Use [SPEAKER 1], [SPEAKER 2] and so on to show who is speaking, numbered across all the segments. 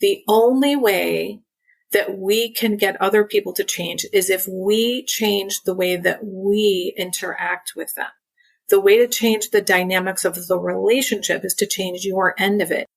[SPEAKER 1] The only way that we can get other people to change is if we change the way that we interact with them. The way to change the dynamics of the relationship is to change your end of it.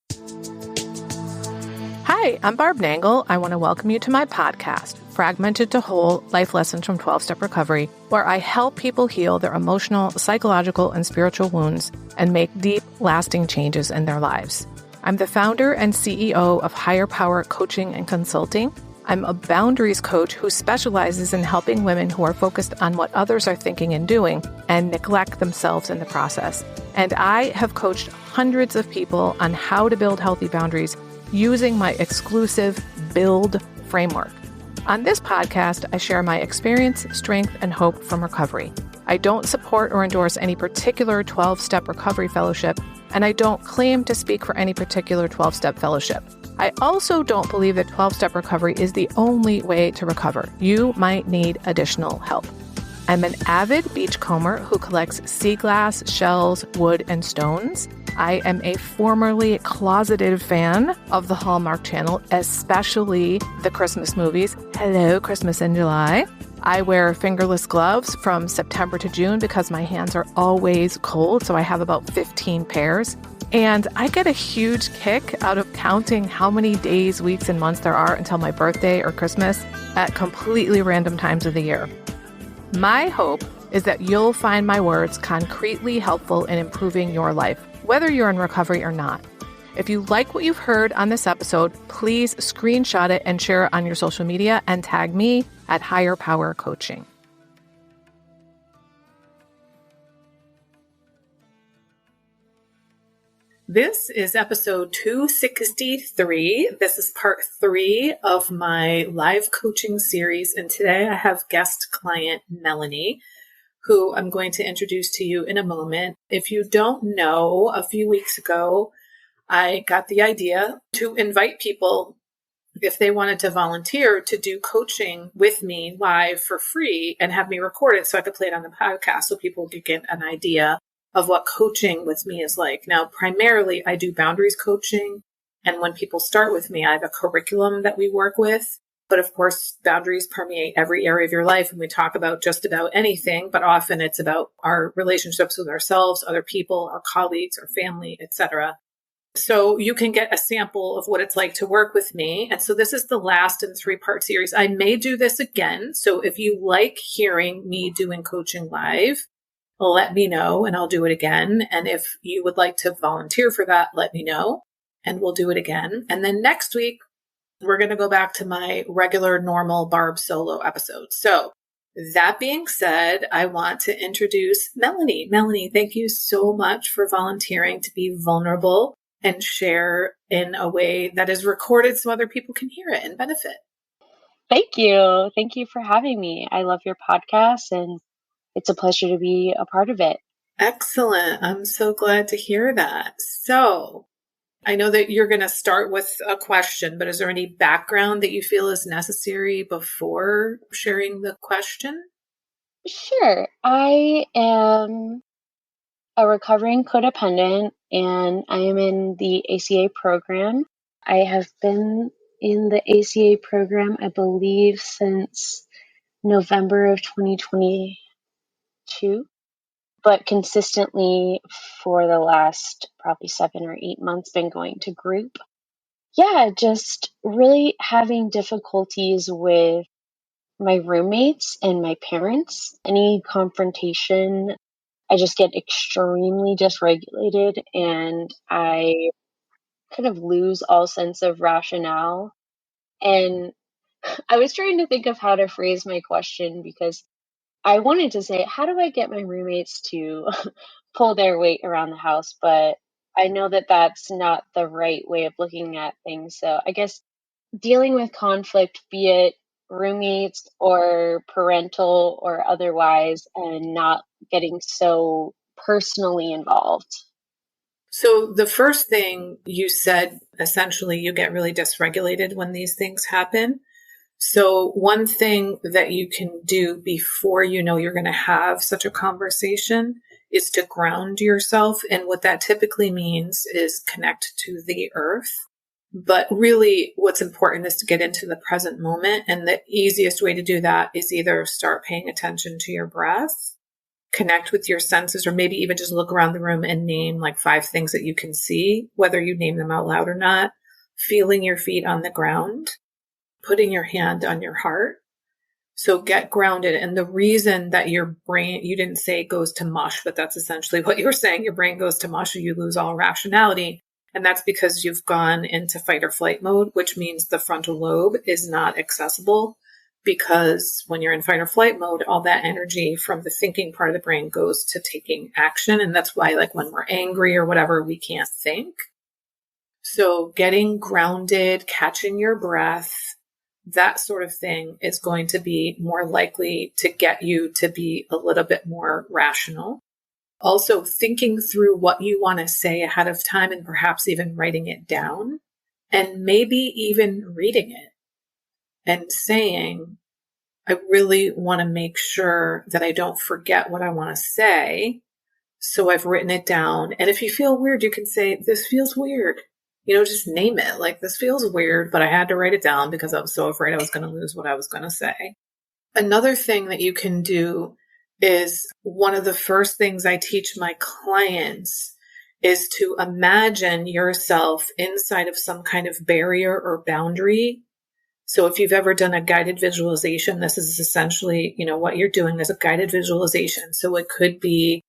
[SPEAKER 2] Hi, I'm Barb Nangle. I want to welcome you to my podcast, Fragmented to Whole, Life Lessons from 12-Step Recovery, where I help people heal their emotional, psychological, and spiritual wounds and make deep, lasting changes in their lives. I'm the founder and CEO of Higher Power Coaching and Consulting. I'm a boundaries coach who specializes in helping women who are focused on what others are thinking and doing and neglect themselves in the process. And I have coached hundreds of people on how to build healthy boundaries using my exclusive Build framework. On this podcast, I share my experience, strength, and hope from recovery. I don't support or endorse any particular 12-step recovery fellowship, and I don't claim to speak for any particular 12-step fellowship. I also don't believe that 12-step recovery is the only way to recover. You might need additional help. I'm an avid beachcomber who collects sea glass, shells, wood, and stones. I am a formerly closeted fan of the Hallmark Channel, especially the Christmas movies. Hello, Christmas in July. I wear fingerless gloves from September to June because my hands are always cold, so I have about 15 pairs. And I get a huge kick out of counting how many days, weeks, and months there are until my birthday or Christmas at completely random times of the year. My hope is that you'll find my words concretely helpful in improving your life, whether you're in recovery or not. If you like what you've heard on this episode, please screenshot it and share it on your social media and tag me at Higher Power Coaching.
[SPEAKER 1] This is episode 263. This is part 3 of my live coaching series. And today I have guest client Melanie, who I'm going to introduce to you in a moment. If you don't know, a few weeks ago, I got the idea to invite people, if they wanted to volunteer, to do coaching with me live for free and have me record it so I could play it on the podcast so people could get an idea of what coaching with me is like. Now, primarily, I do boundaries coaching. And when people start with me, I have a curriculum that we work with. But of course, boundaries permeate every area of your life. And we talk about just about anything, but often it's about our relationships with ourselves, other people, our colleagues, our family, etc. So you can get a sample of what it's like to work with me. And so this is the last in the 3-part series. I may do this again. So if you like hearing me doing coaching live, let me know and I'll do it again. And if you would like to volunteer for that, let me know and we'll do it again. And then next week, we're going to go back to my regular, normal Barb solo episode. So that being said, I want to introduce Melanie. Melanie, thank you so much for volunteering to be vulnerable and share in a way that is recorded so other people can hear it and benefit.
[SPEAKER 3] Thank you. Thank you for having me. I love your podcast and it's a pleasure to be a part of it.
[SPEAKER 1] Excellent. I'm so glad to hear that. So I know that you're going to start with a question, but is there any background that you feel is necessary before sharing the question?
[SPEAKER 3] Sure. I am a recovering codependent and I am in the ACA program. I have been in the ACA program, I believe, since November of 2022, but consistently for the last probably 7 or 8 months been going to group. Yeah, just really having difficulties with my roommates and my parents. Any confrontation, I just get extremely dysregulated and I kind of lose all sense of rationale. And I was trying to think of how to phrase my question because I wanted to say, how do I get my roommates to pull their weight around the house? But I know that that's not the right way of looking at things. So I guess dealing with conflict, be it roommates or parental or otherwise, and not getting so personally involved.
[SPEAKER 1] So the first thing you said, essentially, you get really dysregulated when these things happen. So one thing that you can do before you know you're going to have such a conversation is to ground yourself. And what that typically means is connect to the earth. But really what's important is to get into the present moment. And the easiest way to do that is either start paying attention to your breath, connect with your senses, or maybe even just look around the room and name like 5 things that you can see, whether you name them out loud or not, feeling your feet on the ground, putting your hand on your heart. So get grounded. And the reason that your brain, you didn't say it goes to mush, but that's essentially what you were saying. Your brain goes to mush or you lose all rationality. And that's because you've gone into fight or flight mode, which means the frontal lobe is not accessible, because when you're in fight or flight mode, all that energy from the thinking part of the brain goes to taking action. And that's why, like, when we're angry or whatever, we can't think. So getting grounded, catching your breath, that sort of thing is going to be more likely to get you to be a little bit more rational. Also, thinking through what you want to say ahead of time and perhaps even writing it down, and maybe even reading it and saying, I really want to make sure that I don't forget what I want to say. So I've written it down. And if you feel weird, you can say, this feels weird. Just name it. Like, this feels weird, but I had to write it down because I was so afraid I was going to lose what I was going to say. Another thing that you can do is, one of the first things I teach my clients is to imagine yourself inside of some kind of barrier or boundary. So if you've ever done a guided visualization, this is essentially, what you're doing is a guided visualization. So it could be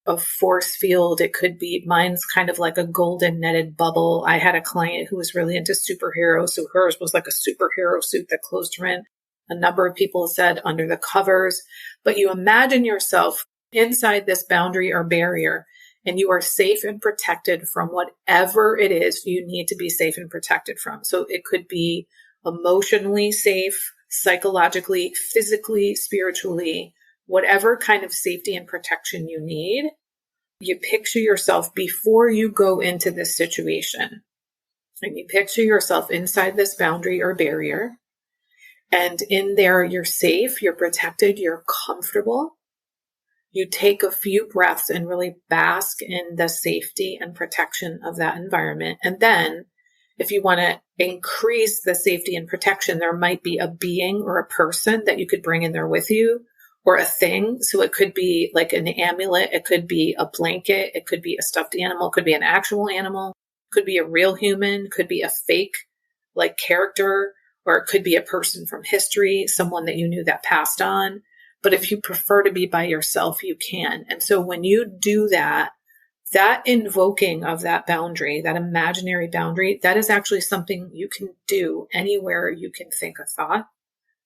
[SPEAKER 1] a force field. It could be, mine's kind of like a golden netted bubble. I had a client who was really into superheroes. So hers was like a superhero suit that closed her in. A number of people said under the covers, but you imagine yourself inside this boundary or barrier, and you are safe and protected from whatever it is you need to be safe and protected from. So it could be emotionally safe, psychologically, physically, spiritually, whatever kind of safety and protection you need. You picture yourself before you go into this situation, and you picture yourself inside this boundary or barrier. And in there, you're safe, you're protected, you're comfortable. You take a few breaths and really bask in the safety and protection of that environment. And then, if you want to increase the safety and protection, there might be a being or a person that you could bring in there with you, or a thing. So it could be like an amulet. It could be a blanket. It could be a stuffed animal. It could be an actual animal. It could be a real human. It could be a fake like character, or it could be a person from history, someone that you knew that passed on. But if you prefer to be by yourself, you can. And so when you do that, that invoking of that boundary, that imaginary boundary, that is actually something you can do anywhere you can think a thought.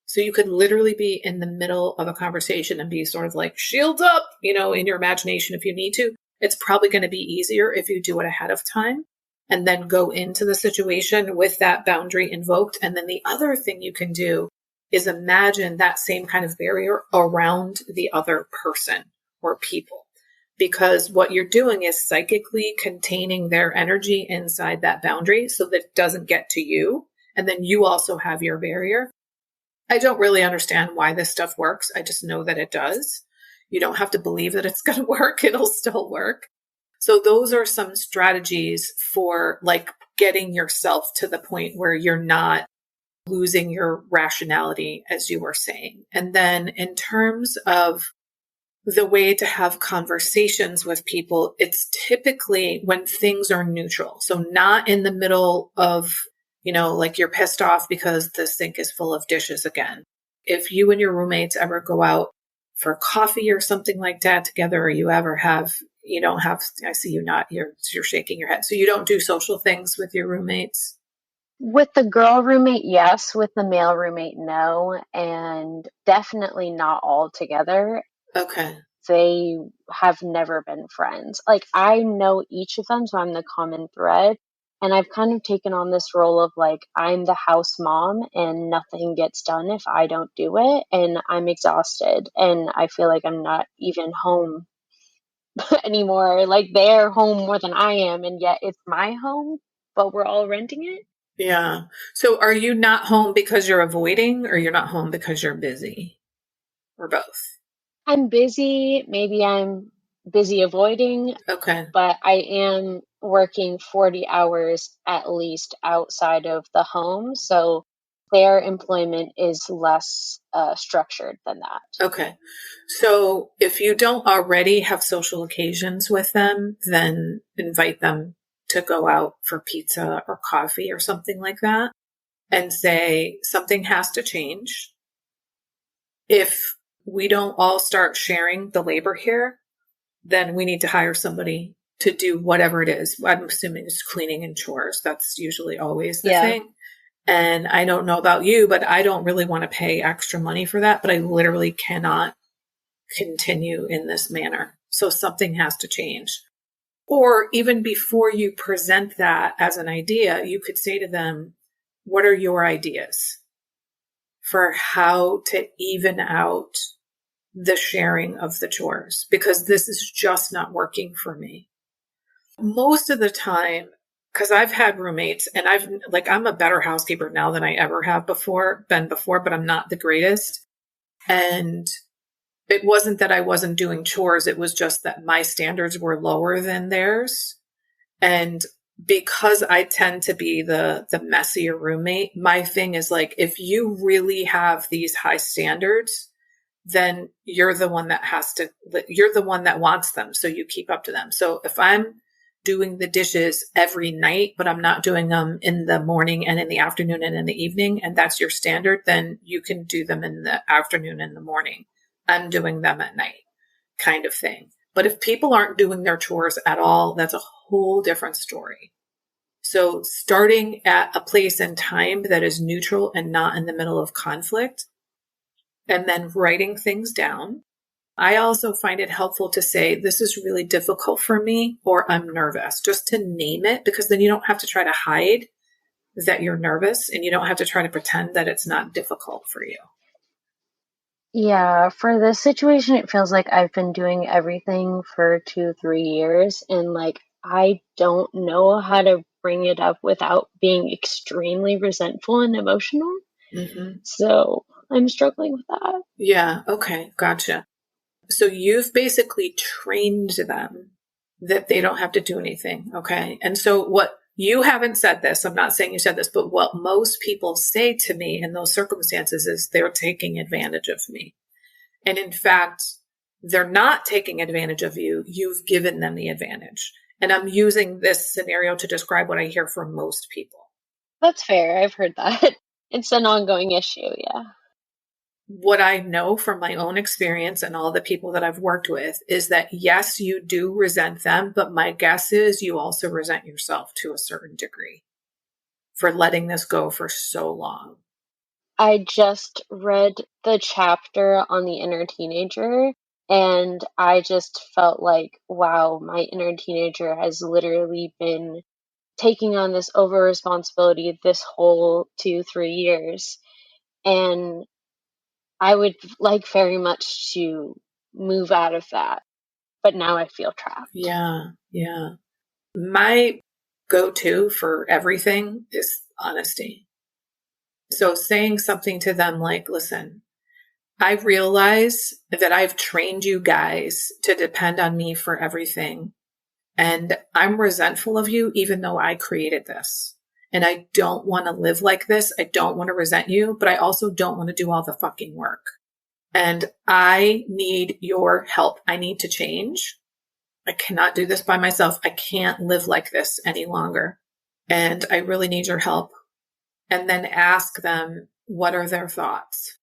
[SPEAKER 1] So you could literally be in the middle of a conversation and be sort of like, shields up, in your imagination if you need to. It's probably going to be easier if you do it ahead of time and then go into the situation with that boundary invoked. And then the other thing you can do is imagine that same kind of barrier around the other person or people, because what you're doing is psychically containing their energy inside that boundary so that it doesn't get to you. And then you also have your barrier. I don't really understand why this stuff works. I just know that it does. You don't have to believe that it's going to work. It'll still work. So those are some strategies for like getting yourself to the point where you're not losing your rationality, as you were saying. And then in terms of the way to have conversations with people, it's typically when things are neutral. So not in the middle of, like you're pissed off because the sink is full of dishes again. If you and your roommates ever go out for coffee or something like that together, or you ever have, I see you not, you're shaking your head. So you don't do social things with your roommates?
[SPEAKER 3] With the girl roommate, yes. With the male roommate, no. And definitely not all together.
[SPEAKER 1] Okay.
[SPEAKER 3] They have never been friends. Like, I know each of them, so I'm the common thread. And I've kind of taken on this role of like, I'm the house mom and nothing gets done if I don't do it. And I'm exhausted and I feel like I'm not even home anymore. Like, they're home more than I am. And yet it's my home, but we're all renting it.
[SPEAKER 1] Yeah. So are you not home because you're avoiding, or you're not home because you're busy, or both?
[SPEAKER 3] I'm busy. Maybe I'm busy avoiding.
[SPEAKER 1] Okay.
[SPEAKER 3] But I am working 40 hours at least outside of the home. So their employment is less structured than that.
[SPEAKER 1] Okay. So if you don't already have social occasions with them, then invite them to go out for pizza or coffee or something like that and say something has to change. If we don't all start sharing the labor here, then we need to hire somebody to do whatever it is. I'm assuming it's cleaning and chores. That's usually always the thing. And I don't know about you, but I don't really want to pay extra money for that, but I literally cannot continue in this manner. So something has to change. Or even before you present that as an idea, you could say to them, what are your ideas for how to even out the sharing of the chores? Because this is just not working for me. Most of the time, because I've had roommates and I'm a better housekeeper now than I ever have been before, but I'm not the greatest. And it wasn't that I wasn't doing chores. It was just that my standards were lower than theirs. And because I tend to be the messier roommate, my thing is like, if you really have these high standards, then you're the one that you're the one that wants them. So you keep up to them. So if I'm doing the dishes every night, but I'm not doing them in the morning and in the afternoon and in the evening, and that's your standard, then you can do them in the afternoon and the morning. I'm doing them at night kind of thing. But if people aren't doing their chores at all, that's a whole different story. So starting at a place and time that is neutral and not in the middle of conflict, and then writing things down. I also find it helpful to say, this is really difficult for me, or I'm nervous, just to name it, because then you don't have to try to hide that you're nervous and you don't have to try to pretend that it's not difficult for you.
[SPEAKER 3] Yeah, for this situation, it feels like I've been doing everything for 2, 3 years, and like I don't know how to bring it up without being extremely resentful and emotional.
[SPEAKER 1] Mm-hmm.
[SPEAKER 3] So I'm struggling with that.
[SPEAKER 1] Yeah. Okay. Gotcha. So you've basically trained them that they don't have to do anything. Okay. And so what you haven't said this, I'm not saying you said this, but what most people say to me in those circumstances is they're taking advantage of me. And in fact, they're not taking advantage of you. You've given them the advantage. And I'm using this scenario to describe what I hear from most people.
[SPEAKER 3] That's fair. I've heard that. It's an ongoing issue. Yeah.
[SPEAKER 1] What I know from my own experience and all the people that I've worked with is that, yes, you do resent them, but my guess is you also resent yourself to a certain degree for letting this go for so long.
[SPEAKER 3] I just read the chapter on the inner teenager, and I just felt like, wow, my inner teenager has literally been taking on this over responsibility this whole 2, 3 years. And I would like very much to move out of that, but now I feel trapped.
[SPEAKER 1] Yeah. Yeah. My go-to for everything is honesty. So saying something to them like, listen, I realize that I've trained you guys to depend on me for everything. And I'm resentful of you, even though I created this. And I don't want to live like this. I don't want to resent you, but I also don't want to do all the fucking work. And I need your help. I need to change. I cannot do this by myself. I can't live like this any longer. And I really need your help. And then ask them, what are their thoughts?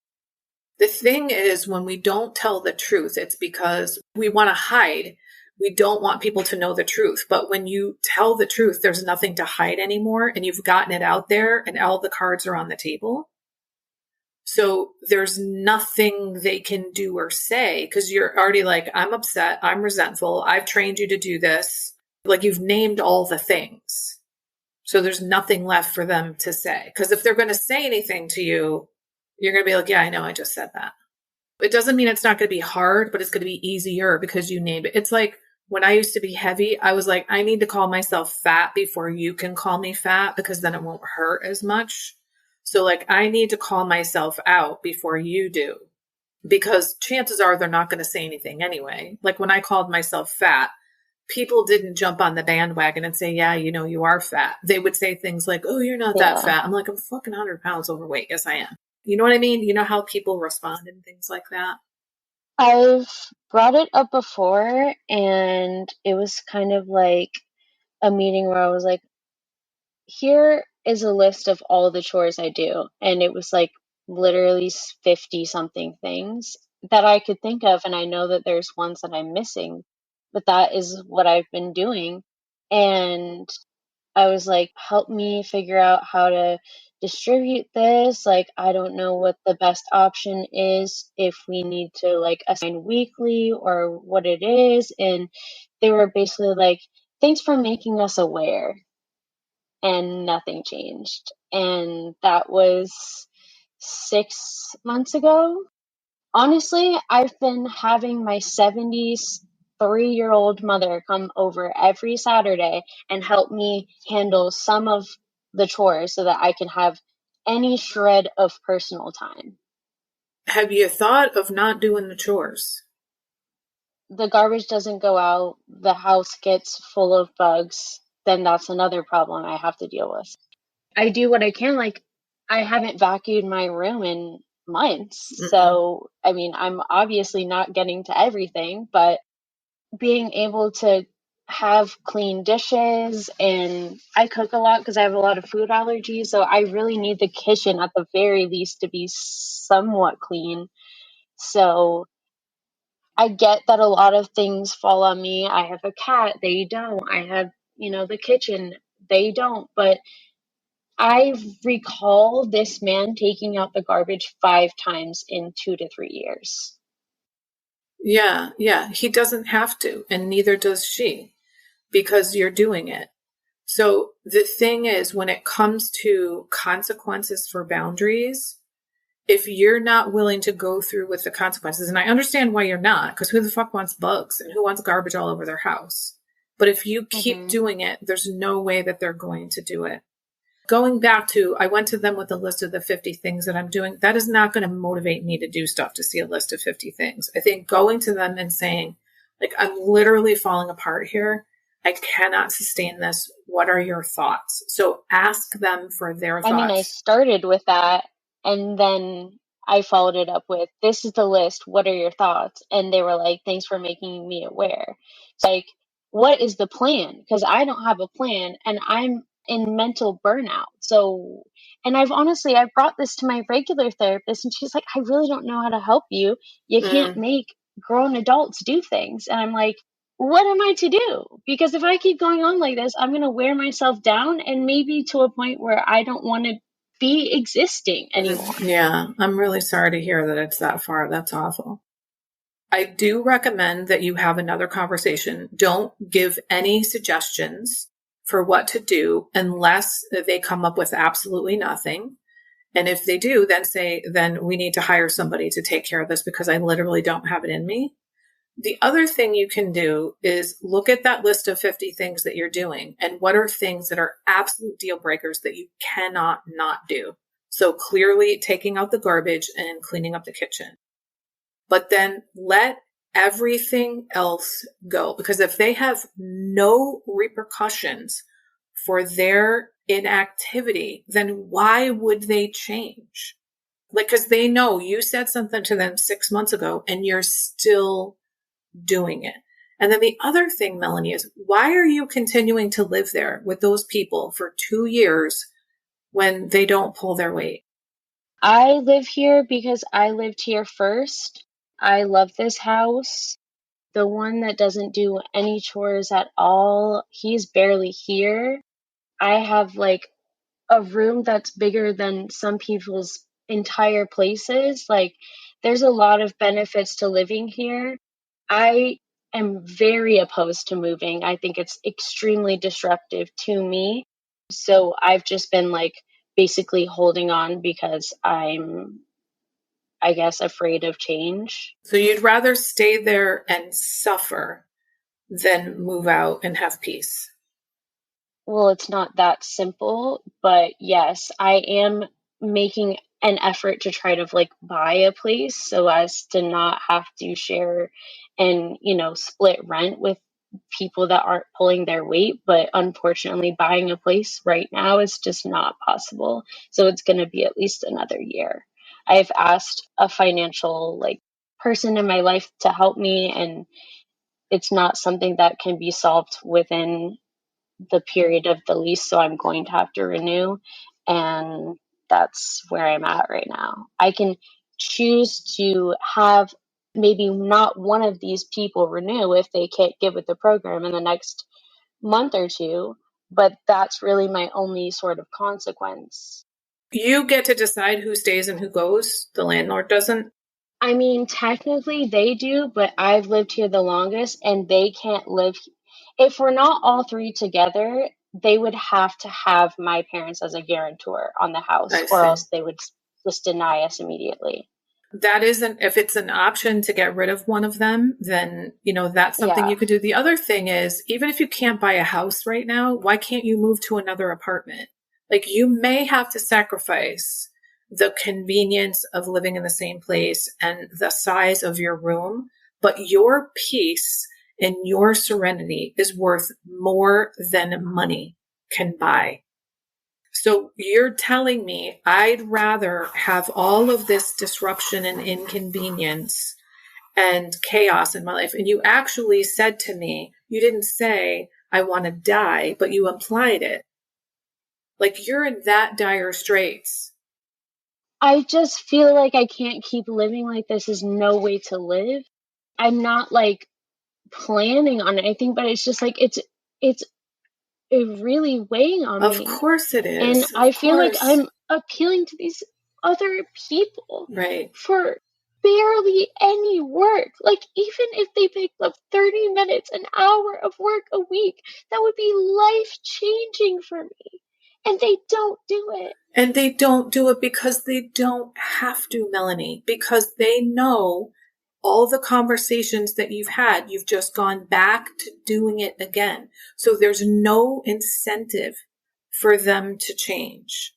[SPEAKER 1] The thing is, when we don't tell the truth, it's because we want to hide. We don't want people to know the truth. But when you tell the truth, there's nothing to hide anymore. And you've gotten it out there and all the cards are on the table. So there's nothing they can do or say because you're already like, I'm upset. I'm resentful. I've trained you to do this. Like you've named all the things. So there's nothing left for them to say. Because if they're going to say anything to you, you're going to be like, yeah, I know. I just said that. It doesn't mean it's not going to be hard, but it's going to be easier because you named it. It's like when I used to be heavy, I was like, I need to call myself fat before you can call me fat because then it won't hurt as much. So like, I need to call myself out before you do because chances are they're not going to say anything anyway. Like when I called myself fat, people didn't jump on the bandwagon and say, yeah, you are fat. They would say things like, oh, you're not that
[SPEAKER 3] Yeah.
[SPEAKER 1] fat. I'm like, I'm fucking 100 pounds overweight. Yes, I am. You know what I mean? You know how people respond and things like that?
[SPEAKER 3] I've brought it up before, and it was kind of like a meeting where I was like, here is a list of all the chores I do. And it was like literally 50 something things that I could think of. And I know that there's ones that I'm missing, but that is what I've been doing. And I was like, help me figure out how to distribute this. Like, I don't know what the best option is, if we need to like assign weekly or what it is. And they were basically like, thanks for making us aware. And nothing changed. And that was 6 months ago. Honestly, I've been having my 73-year-old mother come over every Saturday and help me handle some of the chores so that I can have any shred of personal time.
[SPEAKER 1] Have you thought of not doing the chores?
[SPEAKER 3] The garbage doesn't go out, the house gets full of bugs, then that's another problem I have to deal with. I do what I can. Like, I haven't vacuumed my room in months.
[SPEAKER 1] Mm-mm.
[SPEAKER 3] So, I mean, I'm obviously not getting to everything, but being able to have clean dishes, and I cook a lot because I have a lot of food allergies. So I really need the kitchen at the very least to be somewhat clean. So I get that a lot of things fall on me. I have a cat, they don't. I have, the kitchen, they don't. But I recall this man taking out the garbage 5 times in 2 to 3 years.
[SPEAKER 1] Yeah, yeah. He doesn't have to, and neither does she, because you're doing it. So the thing is, when it comes to consequences for boundaries, if you're not willing to go through with the consequences, and I understand why you're not, because who the fuck wants bugs and who wants garbage all over their house? But if you keep doing it, there's no way that they're going to do it. Going back to, I went to them with a list of the 50 things that I'm doing. That is not going to motivate me to do stuff to see a list of 50 things. I think going to them and saying, like, I'm literally falling apart here. I cannot sustain this. What are your thoughts? So ask them for their thoughts.
[SPEAKER 3] I mean, I started with that, and then I followed it up with, this is the list. What are your thoughts? And they were like, thanks for making me aware. It's like, what is the plan? Because I don't have a plan, and I'm in mental burnout. So, and I've brought this to my regular therapist, and she's like, I really don't know how to help you. You can't make grown adults do things. And I'm like, what am I to do? Because if I keep going on like this, I'm going to wear myself down, and maybe to a point where I don't want to be existing anymore.
[SPEAKER 1] Yeah, I'm really sorry to hear that it's that far. That's awful. I do recommend that you have another conversation. Don't give any suggestions for what to do unless they come up with absolutely nothing. And if they do, then we need to hire somebody to take care of this because I literally don't have it in me. The other thing you can do is look at that list of 50 things that you're doing and what are things that are absolute deal breakers that you cannot not do. So clearly taking out the garbage and cleaning up the kitchen. But then let everything else go. Because if they have no repercussions for their inactivity, then why would they change? Like, because they know you said something to them 6 months ago and you're still doing it. And then the other thing, Melanie, is why are you continuing to live there with those people for 2 years when they don't pull their weight?
[SPEAKER 3] I live here because I lived here first. I love this house. The one that doesn't do any chores at all, he's barely here. I have like a room that's bigger than some people's entire places. Like, there's a lot of benefits to living here. I am very opposed to moving. I think it's extremely disruptive to me. So I've just been like basically holding on because I'm, I guess, afraid of change.
[SPEAKER 1] So you'd rather stay there and suffer than move out and have peace.
[SPEAKER 3] Well, it's not that simple, but yes, I am making an effort to try to like buy a place so as to not have to share and, split rent with people that aren't pulling their weight, but unfortunately buying a place right now is just not possible. So it's going to be at least another year. I've asked a financial person in my life to help me, and it's not something that can be solved within the period of the lease, so I'm going to have to renew, and that's where I'm at right now. I can choose to have maybe not one of these people renew if they can't get with the program in the next month or two, but that's really my only sort of consequence.
[SPEAKER 1] You get to decide who stays and who goes. The landlord doesn't.
[SPEAKER 3] I mean, technically they do, but I've lived here the longest and they can't live. If we're not all three together, they would have to have my parents as a guarantor on the house,
[SPEAKER 1] I
[SPEAKER 3] or
[SPEAKER 1] see.
[SPEAKER 3] else they would just deny us immediately.
[SPEAKER 1] That isn't, if it's an option to get rid of one of them, then, that's something
[SPEAKER 3] Yeah.
[SPEAKER 1] you could do. The other thing is, even if you can't buy a house right now, why can't you move to another apartment? Like, you may have to sacrifice the convenience of living in the same place and the size of your room, but your peace and your serenity is worth more than money can buy. So you're telling me I'd rather have all of this disruption and inconvenience and chaos in my life. And you actually said to me, you didn't say, I want to die, but you implied it. Like, you're in that dire straits.
[SPEAKER 3] I just feel like I can't keep living like this. Is no way to live. I'm not planning on anything, but it's just it's really weighing on
[SPEAKER 1] Of
[SPEAKER 3] me.
[SPEAKER 1] course it
[SPEAKER 3] And
[SPEAKER 1] is. Of
[SPEAKER 3] I feel like
[SPEAKER 1] course.
[SPEAKER 3] I'm appealing to these other people
[SPEAKER 1] Right.
[SPEAKER 3] for barely any work. Like, even if they pick up 30 minutes, an hour of work a week, that would be life changing for me. And they don't do it.
[SPEAKER 1] And they don't do it because they don't have to, Melanie, because they know all the conversations that you've just gone back to doing it again. So there's no incentive for them to change.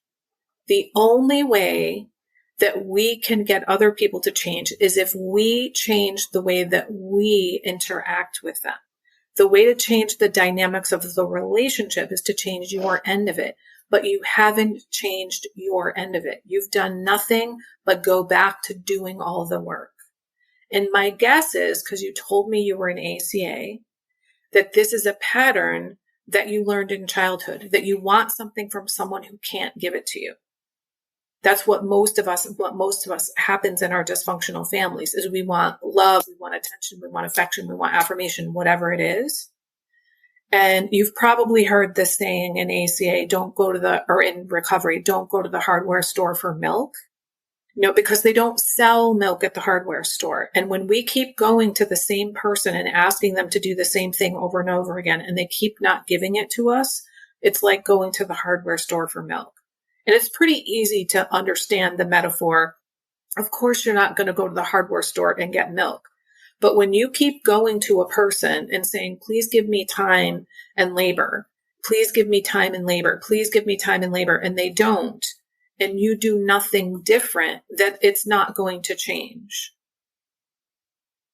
[SPEAKER 1] The only way that we can get other people to change is if we change the way that we interact with them. The way to change the dynamics of the relationship is to change your end of it. But you haven't changed your end of it. You've done nothing but go back to doing all the work. And my guess is, because you told me you were an ACA, that this is a pattern that you learned in childhood, that you want something from someone who can't give it to you. That's what most of us happens in our dysfunctional families is we want love, we want attention, we want affection, we want affirmation, whatever it is. And you've probably heard this saying in ACA, or in recovery, don't go to the hardware store for milk. Because they don't sell milk at the hardware store. And when we keep going to the same person and asking them to do the same thing over and over again, and they keep not giving it to us, it's like going to the hardware store for milk. And it's pretty easy to understand the metaphor. Of course, you're not going to go to the hardware store and get milk. But when you keep going to a person and saying, please give me time and labor, please give me time and labor, please give me time and labor, and they don't, and you do nothing different, that it's not going to change.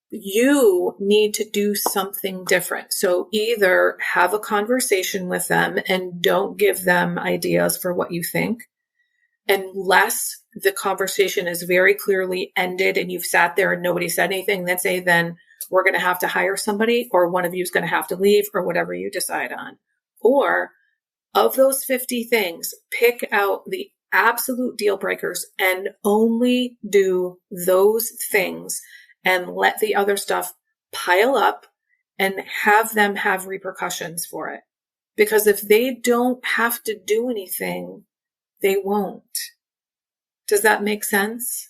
[SPEAKER 1] You need to do something different. So either have a conversation with them and don't give them ideas for what you think, unless the conversation is very clearly ended and you've sat there and nobody said anything, then we're going to have to hire somebody, or one of you is going to have to leave, or whatever you decide on. Or of those 50 things, pick out the absolute deal breakers and only do those things and let the other stuff pile up and have them have repercussions for it. Because if they don't have to do anything, they won't. Does that make sense?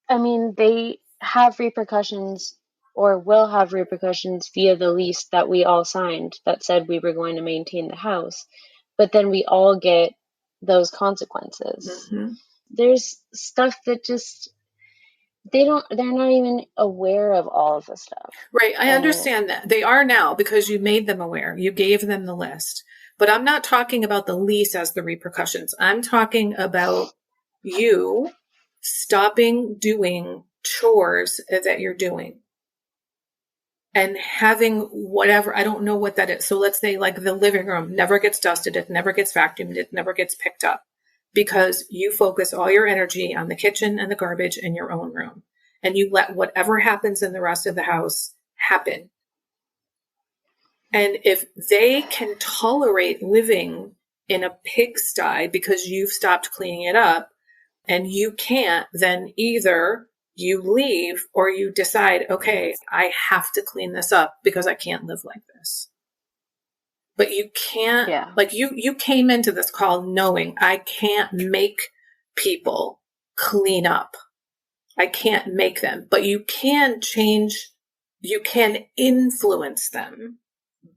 [SPEAKER 3] I mean, they have repercussions or will have repercussions via the lease that we all signed that said we were going to maintain the house. But then we all get those consequences.
[SPEAKER 1] Mm-hmm.
[SPEAKER 3] There's stuff that just they're not even aware of all of the stuff.
[SPEAKER 1] Right. I understand that. They are now because you made them aware. You gave them the list. But I'm not talking about the lease as the repercussions. I'm talking about you stopping doing chores that you're doing. and having whatever, I don't know what that is. So let's say like the living room never gets dusted, it never gets vacuumed, it never gets picked up because you focus all your energy on the kitchen and the garbage in your own room. And you let whatever happens in the rest of the house happen. And if they can tolerate living in a pigsty because you've stopped cleaning it up and you can't, then either you leave or you decide, okay, I have to clean this up because I can't live like this. But you can't, like you came into this call knowing I can't make people clean up. I can't make them, but you can change, you can influence them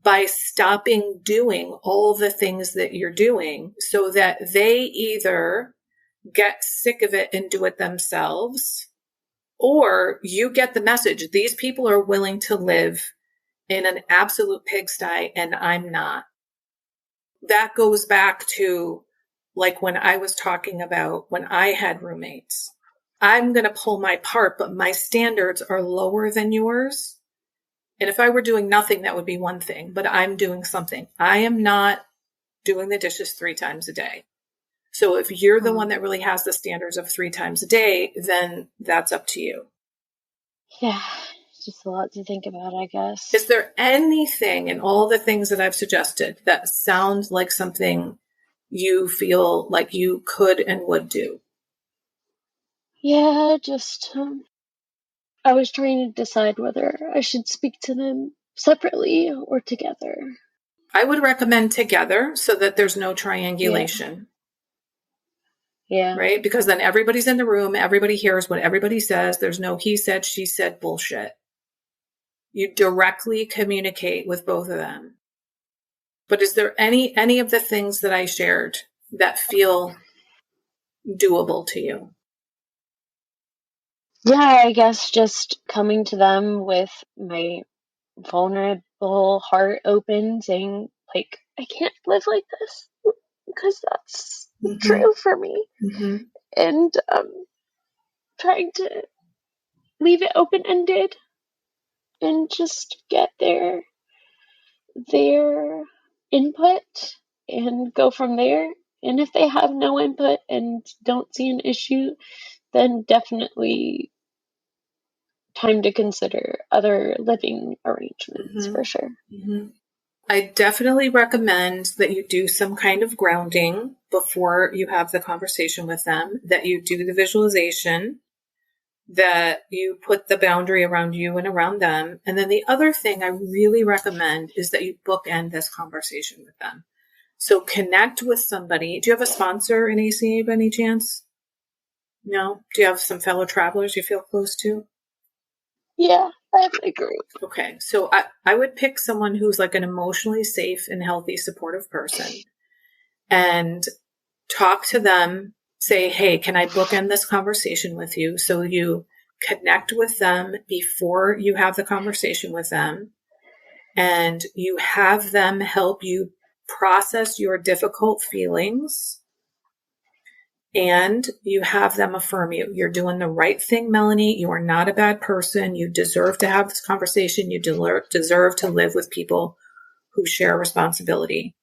[SPEAKER 1] by stopping doing all the things that you're doing so that they either get sick of it and do it themselves, or you get the message, these people are willing to live in an absolute pigsty and I'm not. That goes back to like when I was talking about when I had roommates. I'm going to pull my part, but my standards are lower than yours. And if I were doing nothing, that would be one thing, but I'm doing something. I am not doing the dishes 3 times a day. So if you're the one that really has the standards of 3 times a day, then that's up to you.
[SPEAKER 3] Yeah, just a lot to think about, I guess.
[SPEAKER 1] Is there anything in all the things that I've suggested that sounds like something you feel like you could and would do?
[SPEAKER 3] Yeah, just, I was trying to decide whether I should speak to them separately or together.
[SPEAKER 1] I would recommend together so that there's no triangulation.
[SPEAKER 3] Yeah.
[SPEAKER 1] Right? Because then everybody's in the room, everybody hears what everybody says. There's no he said, she said bullshit. You directly communicate with both of them. But is there any of the things that I shared that feel doable to you?
[SPEAKER 3] Yeah, I guess just coming to them with my vulnerable heart open, saying, like, I can't live like this because that's true for me.
[SPEAKER 1] Mm-hmm.
[SPEAKER 3] And trying to leave it open-ended and just get their input and go from there. And if they have no input and don't see an issue, then definitely time to consider other living arrangements for sure.
[SPEAKER 1] Mm-hmm. I definitely recommend that you do some kind of grounding before you have the conversation with them, that you do the visualization, that you put the boundary around you and around them. And then the other thing I really recommend is that you bookend this conversation with them. So connect with somebody. Do you have a sponsor in ACA by any chance? No? Do you have some fellow travelers you feel close to?
[SPEAKER 3] Yeah, I have a group.
[SPEAKER 1] Okay. So I would pick someone who's like an emotionally safe and healthy, supportive person and talk to them. Say, hey, can I bookend this conversation with you? So you connect with them before you have the conversation with them, and you have them help you process your difficult feelings, and you have them affirm you. You're doing the right thing, Melanie. You are not a bad person. You deserve to have this conversation. You deserve to live with people who share responsibility.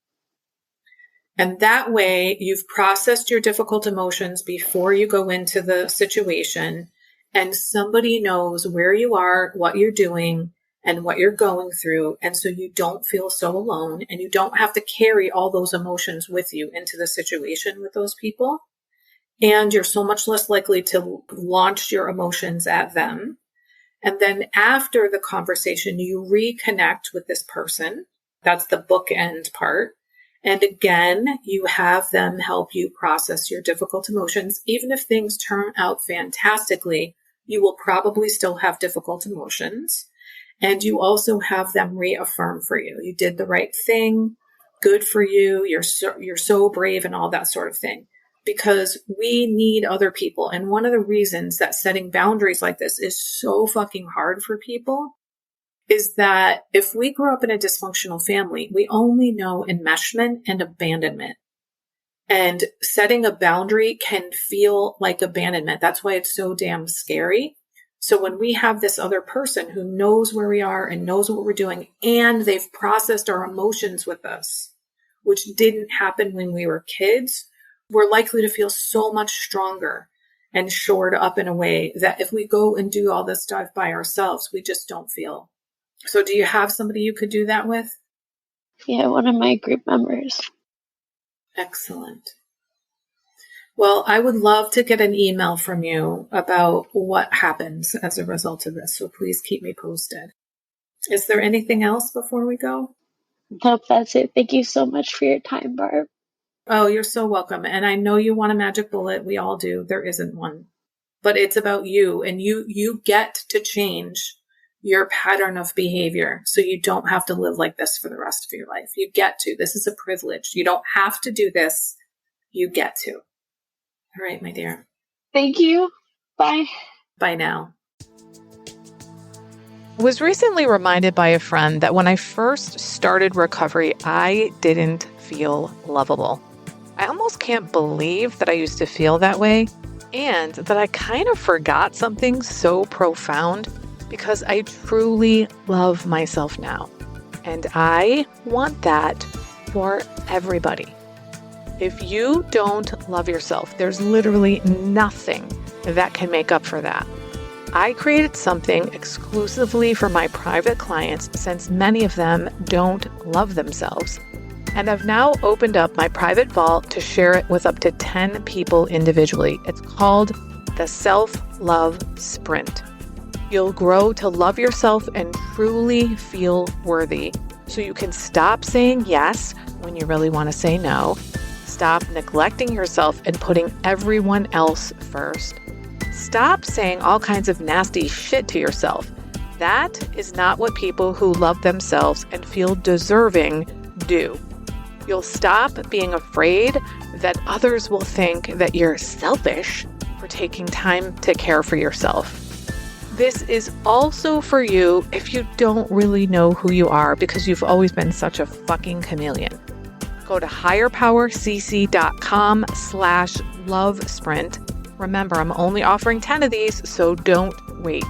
[SPEAKER 1] And that way you've processed your difficult emotions before you go into the situation, and somebody knows where you are, what you're doing, and what you're going through. And so you don't feel so alone, and you don't have to carry all those emotions with you into the situation with those people. And you're so much less likely to launch your emotions at them. And then after the conversation, you reconnect with this person. That's the bookend part. And again, you have them help you process your difficult emotions. Even if things turn out fantastically, you will probably still have difficult emotions. And you also have them reaffirm for you. You did the right thing. Good for you. You're so brave and all that sort of thing. Because we need other people. And one of the reasons that setting boundaries like this is so fucking hard for people is that if we grow up in a dysfunctional family, we only know enmeshment and abandonment. And setting a boundary can feel like abandonment. That's why it's so damn scary. So when we have this other person who knows where we are and knows what we're doing, and they've processed our emotions with us, which didn't happen when we were kids, we're likely to feel so much stronger and shored up in a way that if we go and do all this stuff by ourselves, we just don't feel. So do you have somebody you could do that with?
[SPEAKER 3] Yeah, one of my group members.
[SPEAKER 1] Excellent. Well, I would love to get an email from you about what happens as a result of this. So please keep me posted. Is there anything else before we go?
[SPEAKER 3] Nope, that's it. Thank you so much for your time, Barb.
[SPEAKER 1] Oh, you're so welcome. And I know you want a magic bullet. We all do. There isn't one. But it's about you, and you get to change your pattern of behavior so you don't have to live like this for the rest of your life. You get to. This is a privilege. You don't have to do this. You get to. All right, my dear.
[SPEAKER 3] Thank you. Bye.
[SPEAKER 1] Bye now.
[SPEAKER 2] I was recently reminded by a friend that when I first started recovery, I didn't feel lovable. I almost can't believe that I used to feel that way, and that I kind of forgot something so profound, because I truly love myself now. And I want that for everybody. If you don't love yourself, there's literally nothing that can make up for that. I created something exclusively for my private clients, since many of them don't love themselves. And I've now opened up my private vault to share it with up to 10 people individually. It's called the Self-Love Sprint. You'll grow to love yourself and truly feel worthy, so you can stop saying yes when you really want to say no, stop neglecting yourself and putting everyone else first, stop saying all kinds of nasty shit to yourself. That is not what people who love themselves and feel deserving do. You'll stop being afraid that others will think that you're selfish for taking time to care for yourself. This is also for you if you don't really know who you are because you've always been such a fucking chameleon. Go to higherpowercc.com/love sprint. Remember, I'm only offering 10 of these, so don't wait.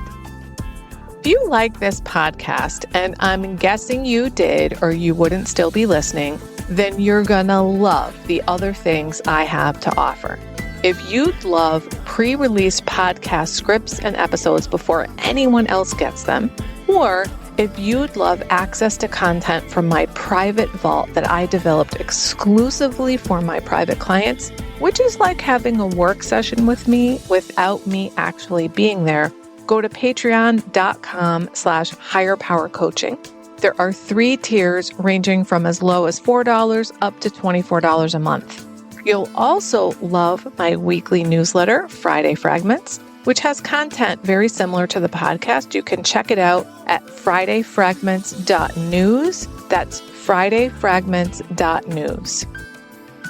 [SPEAKER 2] If you like this podcast, and I'm guessing you did or you wouldn't still be listening, then you're gonna love the other things I have to offer. If you'd love pre-release podcast scripts and episodes before anyone else gets them, or if you'd love access to content from my private vault that I developed exclusively for my private clients, which is like having a work session with me without me actually being there, go to patreon.com/higherpowercoaching. There are 3 tiers ranging from as low as $4 up to $24 a month. You'll also love my weekly newsletter, Friday Fragments, which has content very similar to the podcast. You can check it out at fridayfragments.news. That's fridayfragments.news.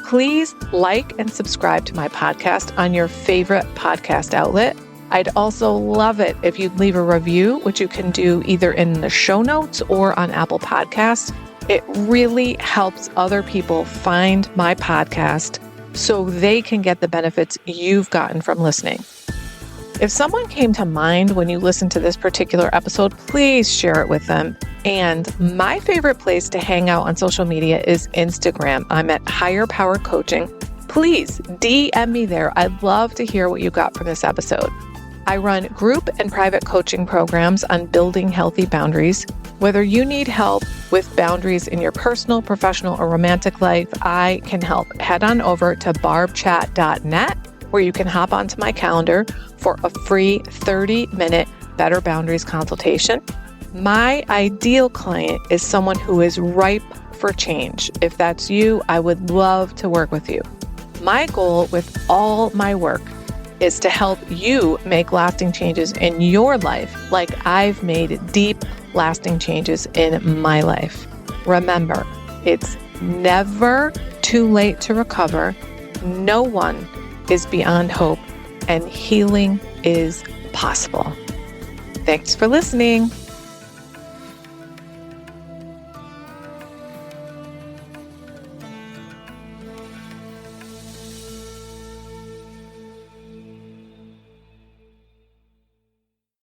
[SPEAKER 2] Please like and subscribe to my podcast on your favorite podcast outlet. I'd also love it if you'd leave a review, which you can do either in the show notes or on Apple Podcasts. It really helps other people find my podcast so they can get the benefits you've gotten from listening. If someone came to mind when you listened to this particular episode, please share it with them. And my favorite place to hang out on social media is Instagram. I'm at Higher Power Coaching. Please DM me there. I'd love to hear what you got from this episode. I run group and private coaching programs on building healthy boundaries. Whether you need help with boundaries in your personal, professional, or romantic life, I can help. Head on over to barbchat.net, where you can hop onto my calendar for a free 30-minute Better Boundaries consultation. My ideal client is someone who is ripe for change. If that's you, I would love to work with you. My goal with all my work is to help you make lasting changes in your life, like I've made deep, lasting changes in my life. Remember, it's never too late to recover. No one is beyond hope, and healing is possible. Thanks for listening.